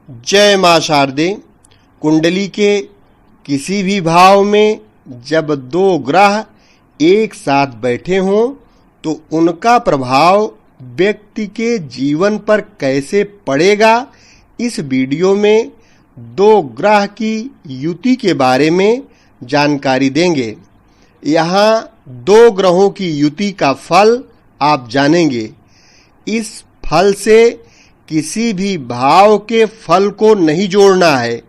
जय मां शारदे। कुंडली के किसी भी भाव में जब दो ग्रह एक साथ बैठे हों तो उनका प्रभाव व्यक्ति के जीवन पर कैसे पड़ेगा, इस वीडियो में दो ग्रह की युति के बारे में जानकारी देंगे। यहाँ दो ग्रहों की युति का फल आप जानेंगे। इस फल से किसी भी भाव के फल को नहीं जोड़ना है,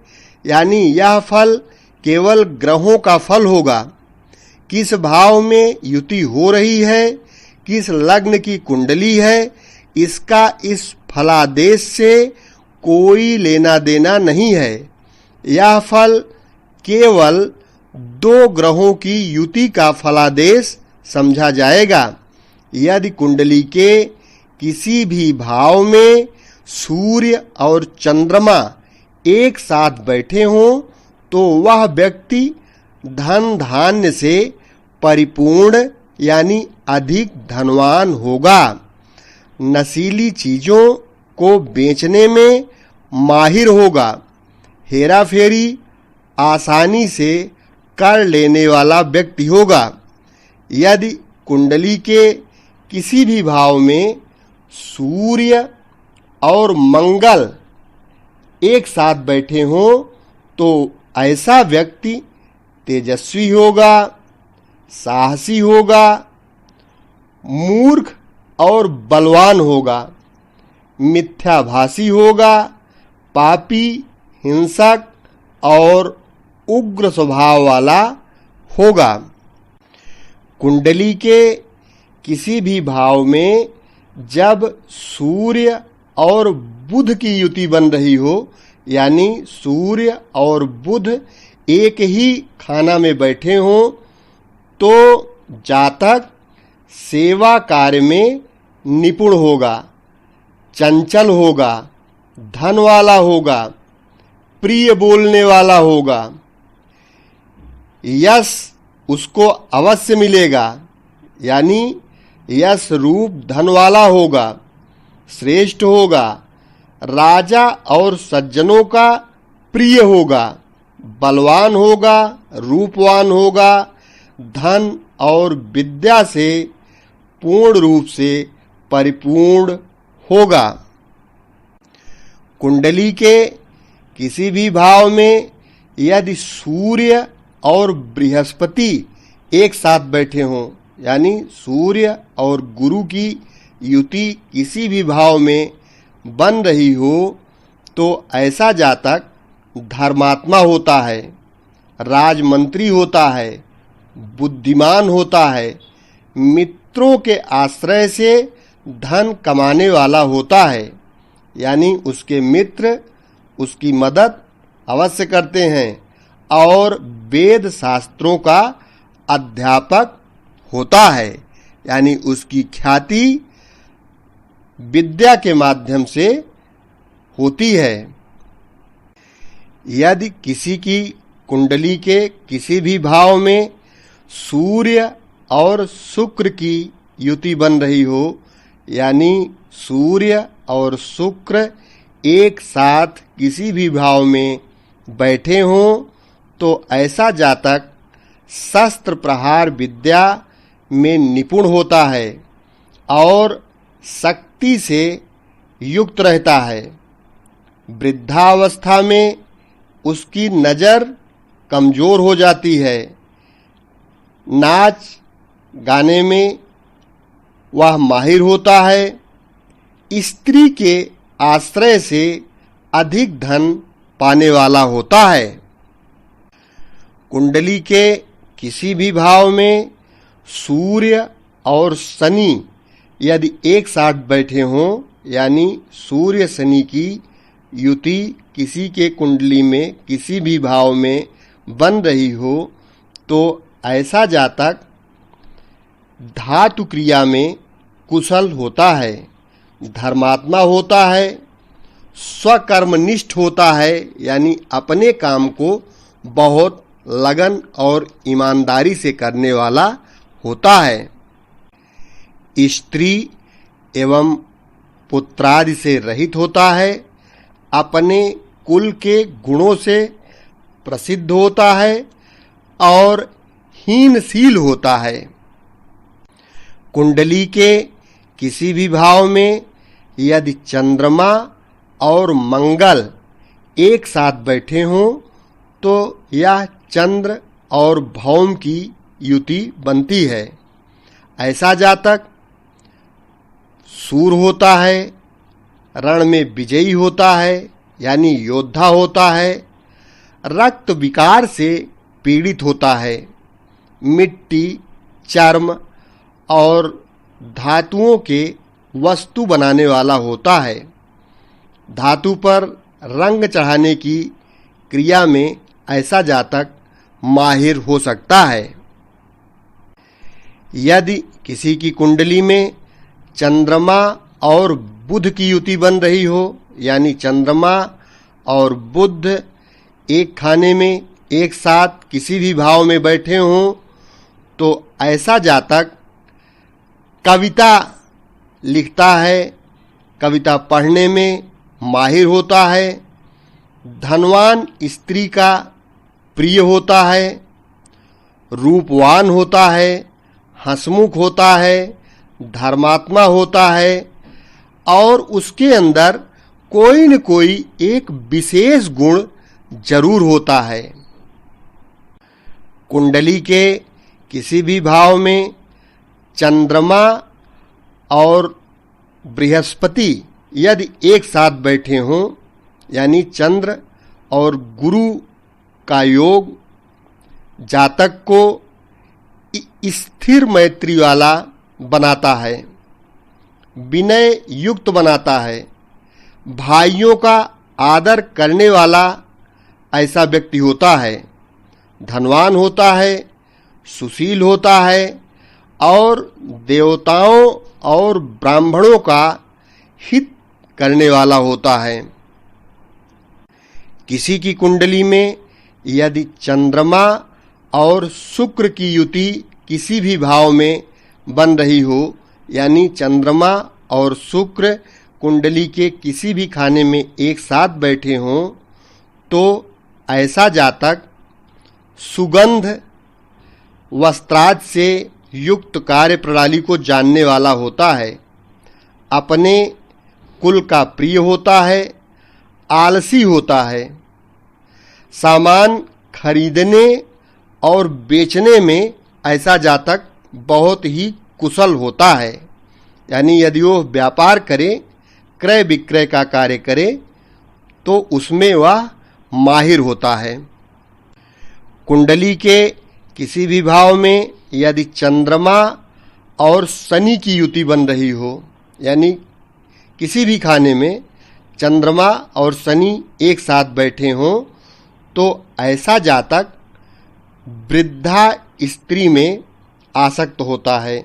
यानी यह फल केवल ग्रहों का फल होगा। किस भाव में युति हो रही है, किस लग्न की कुंडली है, इसका इस फलादेश से कोई लेना देना नहीं है। यह फल केवल दो ग्रहों की युति का फलादेश समझा जाएगा। यदि कुंडली के किसी भी भाव में सूर्य और चंद्रमा एक साथ बैठे हों तो वह व्यक्ति धन धान्य से परिपूर्ण यानी अधिक धनवान होगा। नशीली चीजों को बेचने में माहिर होगा। हेरा फेरी आसानी से कर लेने वाला व्यक्ति होगा। यदि कुंडली के किसी भी भाव में सूर्य और मंगल एक साथ बैठे हों तो ऐसा व्यक्ति तेजस्वी होगा, साहसी होगा, मूर्ख और बलवान होगा, मिथ्याभाषी होगा, पापी, हिंसक और उग्र स्वभाव वाला होगा। कुंडली के किसी भी भाव में जब सूर्य और बुध की युति बन रही हो, यानी सूर्य और बुध एक ही खाना में बैठे हों, तो जातक सेवा कार्य में निपुण होगा, चंचल होगा, धन वाला होगा, प्रिय बोलने वाला होगा। यश उसको अवश्य मिलेगा, यानी यश रूप धन वाला होगा, श्रेष्ठ होगा, राजा और सज्जनों का प्रिय होगा, बलवान होगा, रूपवान होगा, धन और विद्या से पूर्ण रूप से परिपूर्ण होगा। कुंडली के किसी भी भाव में यदि सूर्य और बृहस्पति एक साथ बैठे हों, यानी सूर्य और गुरु की युति किसी भी भाव में बन रही हो, तो ऐसा जातक धर्मात्मा होता है, राजमंत्री होता है, बुद्धिमान होता है, मित्रों के आश्रय से धन कमाने वाला होता है, यानी उसके मित्र उसकी मदद अवश्य करते हैं, और वेद शास्त्रों का अध्यापक होता है, यानी उसकी ख्याति विद्या के माध्यम से होती है। यदि किसी की कुंडली के किसी भी भाव में सूर्य और शुक्र की युति बन रही हो, यानी सूर्य और शुक्र एक साथ किसी भी भाव में बैठे हों, तो ऐसा जातक शस्त्र प्रहार विद्या में निपुण होता है और शक्ति से युक्त रहता है। वृद्धावस्था में उसकी नज़र कमजोर हो जाती है। नाच गाने में वह माहिर होता है। स्त्री के आश्रय से अधिक धन पाने वाला होता है। कुंडली के किसी भी भाव में सूर्य और शनि यदि एक साथ बैठे हों, यानी सूर्य शनि की युति किसी के कुंडली में किसी भी भाव में बन रही हो, तो ऐसा जातक धातु क्रिया में कुशल होता है, धर्मात्मा होता है, स्वकर्मनिष्ठ होता है, यानी अपने काम को बहुत लगन और ईमानदारी से करने वाला होता है। स्त्री एवं पुत्रादि से रहित होता है, अपने कुल के गुणों से प्रसिद्ध होता है और हीनशील होता है। कुंडली के किसी भी भाव में यदि चंद्रमा और मंगल एक साथ बैठे हों तो यह चंद्र और भौम की युति बनती है। ऐसा जातक सूर होता है, रण में विजयी होता है यानी योद्धा होता है, रक्त विकार से पीड़ित होता है, मिट्टी, चर्म और धातुओं के वस्तु बनाने वाला होता है, धातु पर रंग चढ़ाने की क्रिया में ऐसा जातक माहिर हो सकता है। यदि किसी की कुंडली में चंद्रमा और बुध की युति बन रही हो यानी चंद्रमा और बुध एक खाने में एक साथ किसी भी भाव में बैठे हों तो ऐसा जातक कविता लिखता है, कविता पढ़ने में माहिर होता है, धनवान स्त्री का प्रिय होता है, रूपवान होता है, हंसमुख होता है, धर्मात्मा होता है और उसके अंदर कोई न कोई एक विशेष गुण जरूर होता है। कुंडली के किसी भी भाव में चंद्रमा और बृहस्पति यदि एक साथ बैठे हों यानी चंद्र और गुरु का योग जातक को स्थिर मैत्री वाला बनाता है, विनय युक्त बनाता है, भाइयों का आदर करने वाला ऐसा व्यक्ति होता है, धनवान होता है, सुशील होता है और देवताओं और ब्राह्मणों का हित करने वाला होता है। किसी की कुंडली में यदि चंद्रमा और शुक्र की युति किसी भी भाव में बन रही हो यानी चंद्रमा और शुक्र कुंडली के किसी भी खाने में एक साथ बैठे हों तो ऐसा जातक सुगंध वस्त्राद से युक्त कार्य प्रणाली को जानने वाला होता है, अपने कुल का प्रिय होता है, आलसी होता है, सामान खरीदने और बेचने में ऐसा जातक बहुत ही कुशल होता है यानी यदि वो व्यापार करे, क्रय विक्रय का कार्य करे तो उसमें वह माहिर होता है। कुंडली के किसी भी भाव में यदि चंद्रमा और शनि की युति बन रही हो यानी किसी भी खाने में चंद्रमा और शनि एक साथ बैठे हों तो ऐसा जातक वृद्धा स्त्री में आसक्त होता है,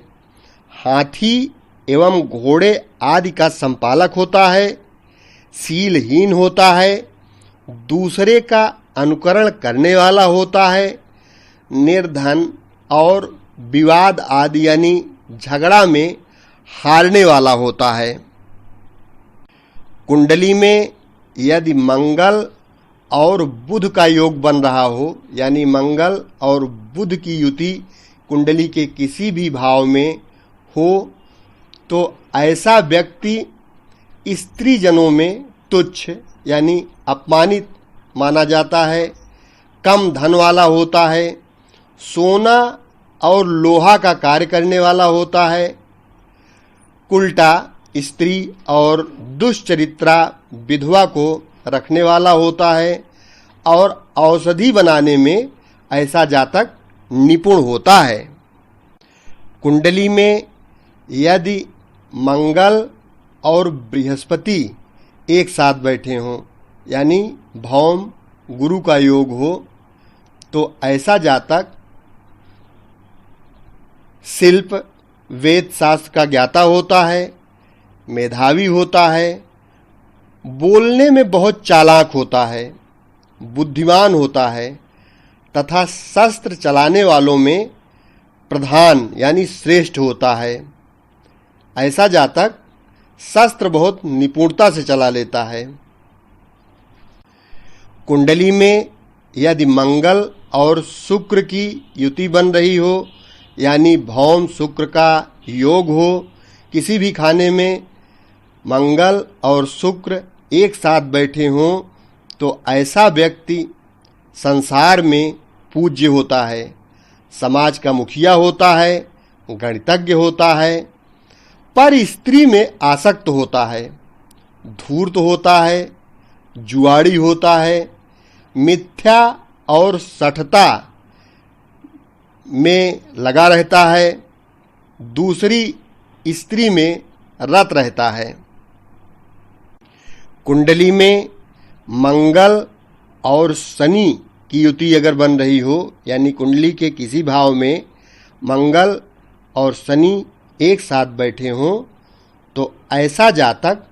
हाथी एवं घोड़े आदि का संपालक होता है, शीलहीन होता है, दूसरे का अनुकरण करने वाला होता है, निर्धन और विवाद आदि यानी झगड़ा में हारने वाला होता है। कुंडली में यदि मंगल और बुध का योग बन रहा हो यानी मंगल और बुध की युति कुंडली के किसी भी भाव में हो तो ऐसा व्यक्ति स्त्री जनों में तुच्छ यानी अपमानित माना जाता है, कम धन वाला होता है, सोना और लोहा का कार्य करने वाला होता है, उल्टा स्त्री और दुष्चरित्रा विधवा को रखने वाला होता है और औषधि बनाने में ऐसा जातक निपुण होता है। कुंडली में यदि मंगल और बृहस्पति एक साथ बैठे हों यानी भौम गुरु का योग हो तो ऐसा जातक शिल्प वेद शास्त्र का ज्ञाता होता है, मेधावी होता है, बोलने में बहुत चालाक होता है, बुद्धिमान होता है तथा शस्त्र चलाने वालों में प्रधान यानी श्रेष्ठ होता है। ऐसा जातक शस्त्र बहुत निपुणता से चला लेता है। कुंडली में यदि मंगल और शुक्र की युति बन रही हो, यानी भौम शुक्र का योग हो, किसी भी खाने में मंगल और शुक्र एक साथ बैठे हों, तो ऐसा व्यक्ति संसार में पूज्य होता है, समाज का मुखिया होता है, गणितज्ञ होता है, पर स्त्री में आसक्त होता है, धूर्त होता है, जुआड़ी होता है, मिथ्या और सठता में लगा रहता है, दूसरी स्त्री में रत रहता है। कुंडली में मंगल और शनि की युति अगर बन रही हो, यानी कुंडली के किसी भाव में मंगल और शनि एक साथ बैठे हों, तो ऐसा जातक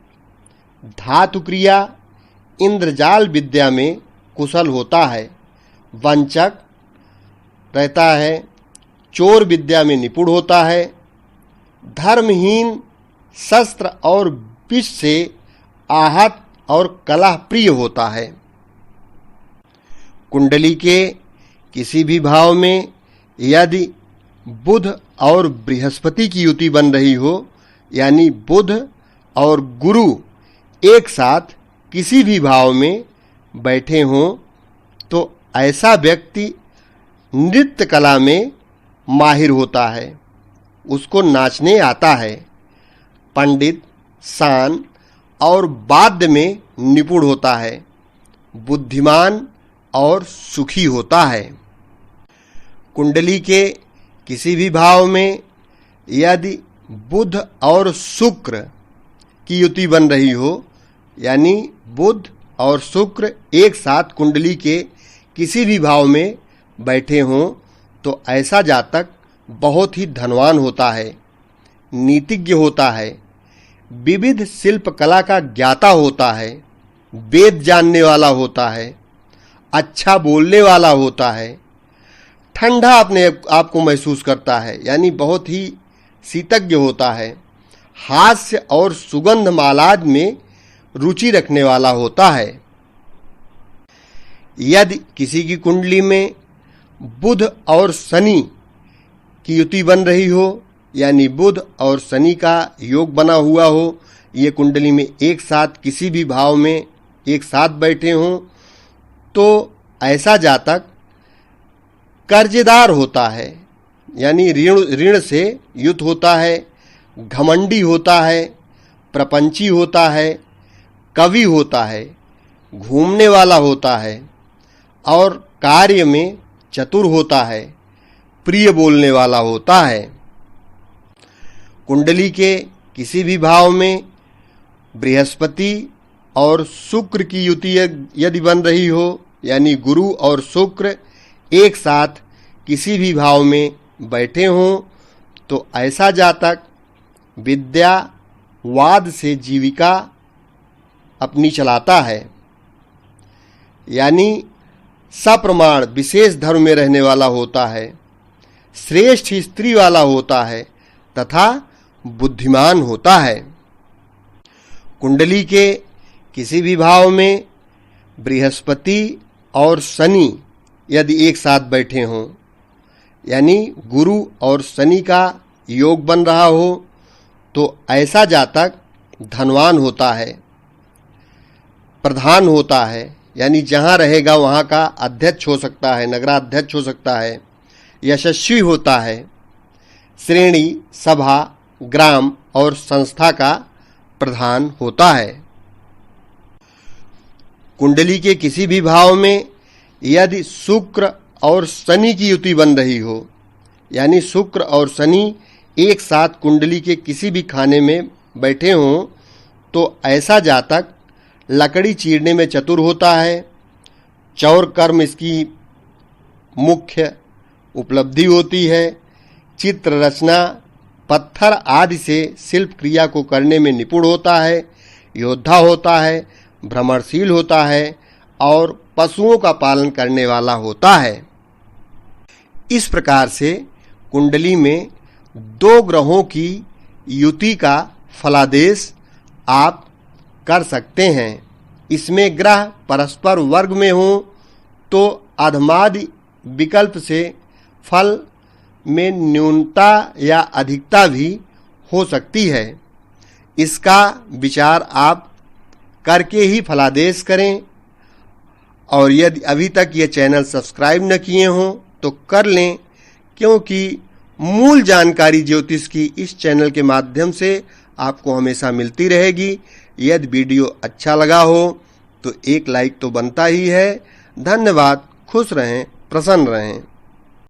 धातु क्रिया इंद्रजाल विद्या में कुशल होता है, वंचक रहता है, चोर विद्या में निपुण होता है, धर्महीन, शस्त्र और विष से आहत और कलह प्रिय होता है। कुंडली के किसी भी भाव में यदि बुध और बृहस्पति की युति बन रही हो, यानी बुध और गुरु एक साथ किसी भी भाव में बैठे हों, तो ऐसा व्यक्ति नृत्य कला में माहिर होता है, उसको नाचने आता है, पंडित, शान और वाद्य में निपुण होता है, बुद्धिमान और सुखी होता है। कुंडली के किसी भी भाव में यदि बुध और शुक्र की युति बन रही हो, यानी बुध और शुक्र एक साथ कुंडली के किसी भी भाव में बैठे हों, तो ऐसा जातक बहुत ही धनवान होता है, नीतिज्ञ होता है, विविध शिल्प कला का ज्ञाता होता है, वेद जानने वाला होता है, अच्छा बोलने वाला होता है, ठंडा अपने आप को महसूस करता है, यानी बहुत ही शीतज्ञ होता है, हास्य और सुगंध मालाज में रुचि रखने वाला होता है। यदि किसी की कुंडली में बुध और शनि की युति बन रही हो, यानी बुध और शनि का योग बना हुआ हो, ये कुंडली में एक साथ किसी भी भाव में एक साथ बैठे हों, तो ऐसा जातक कर्जदार होता है, यानी ऋण से युक्त होता है, घमंडी होता है, प्रपंची होता है, कवि होता है, घूमने वाला होता है और कार्य में चतुर होता है, प्रिय बोलने वाला होता है। कुंडली के किसी भी भाव में बृहस्पति और शुक्र की युति यदि बन रही हो, यानी गुरु और शुक्र एक साथ किसी भी भाव में बैठे हों, तो ऐसा जातक विद्या वाद से जीविका अपनी चलाता है, यानी सप्रमाण विशेष धर्म में रहने वाला होता है, श्रेष्ठ स्त्री वाला होता है तथा बुद्धिमान होता है। कुंडली के किसी भी भाव में बृहस्पति और शनि यदि एक साथ बैठे हों, यानी गुरु और शनि का योग बन रहा हो, तो ऐसा जातक धनवान होता है, प्रधान होता है, यानी जहाँ रहेगा वहाँ का अध्यक्ष हो सकता है, नगराध्यक्ष हो सकता है, यशस्वी होता है, श्रेणी, सभा, ग्राम और संस्था का प्रधान होता है। कुंडली के किसी भी भाव में यदि शुक्र और शनि की युति बन रही हो, यानी शुक्र और शनि एक साथ कुंडली के किसी भी खाने में बैठे हों, तो ऐसा जातक लकड़ी चीरने में चतुर होता है, चौर कर्म इसकी मुख्य उपलब्धि होती है, चित्र रचना, पत्थर आदि से शिल्प क्रिया को करने में निपुण होता है, योद्धा होता है, भ्रमणशील होता है और पशुओं का पालन करने वाला होता है। इस प्रकार से कुंडली में 2 ग्रहों की युति का फलादेश आप कर सकते हैं। इसमें ग्रह परस्पर वर्ग में हों तो अधमादि विकल्प से फल में न्यूनता या अधिकता भी हो सकती है। इसका विचार आप करके ही फलादेश करें। और यदि अभी तक ये चैनल सब्सक्राइब न किए हों तो कर लें, क्योंकि मूल जानकारी ज्योतिष की इस चैनल के माध्यम से आपको हमेशा मिलती रहेगी। यदि वीडियो अच्छा लगा हो तो एक लाइक तो बनता ही है। धन्यवाद। खुश रहें, प्रसन्न रहें।